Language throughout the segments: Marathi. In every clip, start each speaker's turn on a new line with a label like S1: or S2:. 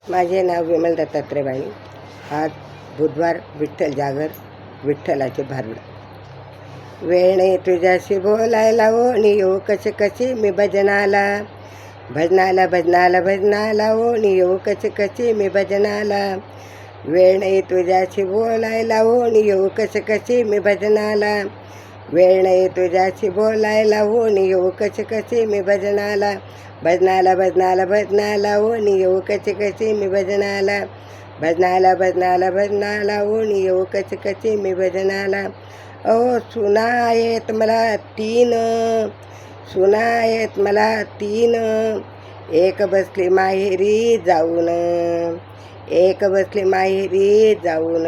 S1: माझे नाव विमल दत्तात्रय बाई. आज बुधवार, विठ्ठल जागर, विठ्ठलाचे भारुड. वेळ नाही तुझ्याशी बोलायला ओणी येऊ कशी कशी मी भजनाला भजनाला भजनाला भजनाला ओणी येऊ कशी कशी मी भजनाला. वेळ नाही तुझ्याशी बोलायला ओणी येऊ कशी कशी मी भजनाला. वेळ नाही तुझ्याशी बोलायला ओणी येऊ कशी कशी मी भजनाला. भजनाला भजनाला भजनाला ओणी येऊ कशी कशी मी भजनाला. भजनाला भजनाला भजनाला ओणी येऊ कशी कशी मी भजनाला. अहो सुना आहेत मला तीन, सुना आहेत मला तीन. एक बसली माहेरी जाऊन, एक बसली माहेरी जाऊन.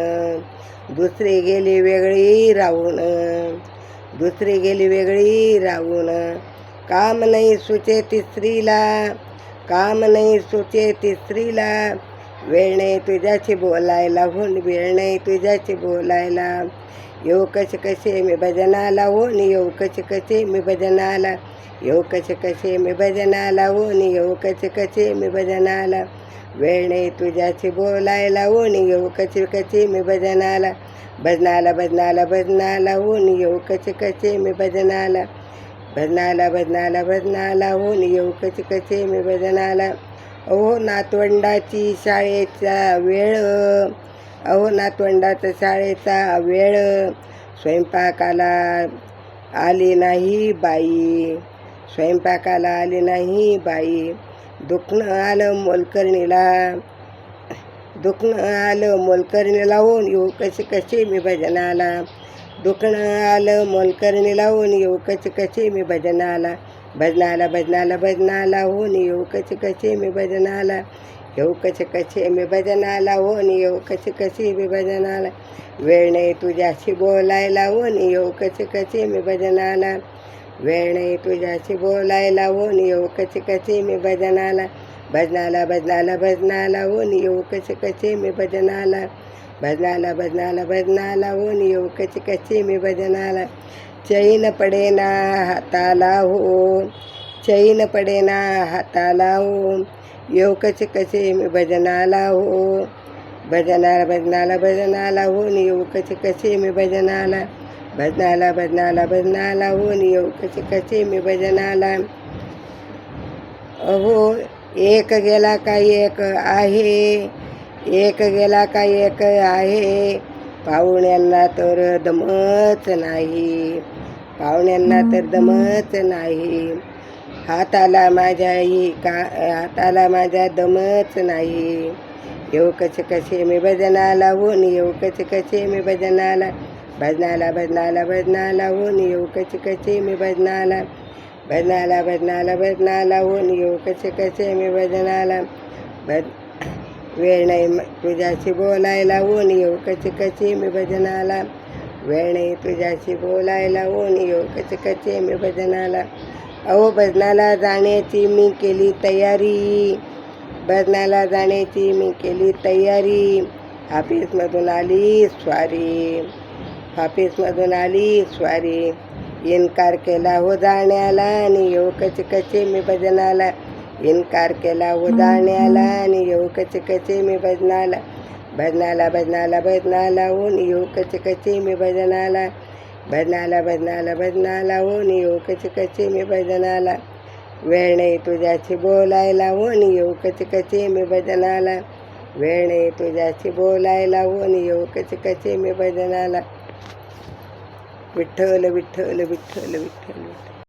S1: दुसरी गेली वेगळी राहून, दुसरी गेली वेगळी राहून. काम नाही सुचे तिसरीला, काम नाही सुचे तिसरीला. वेळ नाही तुझ्याशी बोलायला होऊन, वेळ नाही तुझ्याशी बोलायला. येऊ कसे कसे मी भजनाला होऊन, येऊ कसे कसे मी भजनाला. येऊ कसे कसे मी भजनाला होऊन, येऊ कसे कसे मी भजनाला. वेळ नाही तुझ्याशी बोलायला होऊन, येऊ कसे कसे मी भजनाला. भजनाला भजनाला भजनाला होऊन, येऊ कसे कसे मी भजनाला. भजनाला भजनाला भजनाला होऊन, येऊ कसे कसे मी भजनाला. अहो नातवंडाची शाळेचा वेळ, अहो नातवंडाचा शाळेचा वेळ. स्वयंपाकाला आली नाही बाई, स्वयंपाकाला आली नाही बाई. दुखणं आलं मोलकरणीला, दुखणं आलं मोलकरणीला होऊन, येऊ कशी कशी मी भजनाला. दुखणं आलं मोलकरणीला होऊन, येऊ कशी कशी मी भजनाला. भजनाला भजनाला भजनाला होऊन, येऊ कशी कशी मी भजनाला. येऊ कसे कसे मी भजनाला होऊन, येऊ कशी कशी मी भजनाला. वेळ नाही तुझ्याशी बोलायला होऊन, येऊ कशी कशी मी भजनाला. वेळ नाही तुझ्याशी बोलायला होऊन, येऊ कशी कशी मी भजनाला. भजनाला भजनाला भजनाला होऊन, येऊ कशी कशी मी भजनाला. भजनाला भजनाला भजनाला होऊन, येऊ कशी कशी मी भजनाला. चैन पडेना हाताला हो, चैन पडेना हाताला हो. येऊ कसे कसे मी भजनाला हो. भजनाला भजनाला भजनाला होऊन, येऊ कसे कसे मी भजनाला. भजनाला भजनाला भजनाला होऊन, येऊ कसे कसे मी भजनाला. अहो एक गेला का एक आहे, एक गेला का एक आहे. पाहुण्यांना तर दमच नाही, पाहुण्यांना तर दमच नाही. हाताला माझ्याही का हाताला माझ्या दमच नाही. येऊ कसे कसे मी भजनाला होऊन, येऊ कसे कसे मी भजनाला. भजनाला भजनाला भजनाला होऊन, येऊ कसे कसे मी भजनाला. भजनाला भजनाला भजनाला होऊन, येऊ कसे कसे मी भजनाला. वेळ नाही तुझ्याशी बोलायला होऊन, येऊ कसे कसे मी भजनाला. वेळ नाही तुझ्याशी बोलायला होऊन, येऊ कसे कसे मी भजनाला. अहो भजनाला जाण्याची मी केली तयारी, भजनाला जाण्याची मी केली तयारी. ऑफिसमधून आली स्वारी, ऑफिसमधून आली स्वारी. इन्कार केला हो जाण्याला आणि येऊ कसे कसे मी भजनाला. इन्कार केला हो जाण्याला आणि येऊ कसे कसे मी भजनाला. भजनाला भजनाला भजनाला होऊन, येऊ कसे कसे मी भजनाला. भजनाला भजनाला भजनाला होऊन, येऊ कसे कसे मी भजनाला. वेळ नाही तुझ्याशी बोलायला होऊन, येऊ कसे कसे मी भजनाला. वेळ नाही तुझ्याशी बोलायला होऊन, येऊ कसे कसे मी भजनाला. विठ्ठल विठ्ठल विठ्ठल विठ्ठल.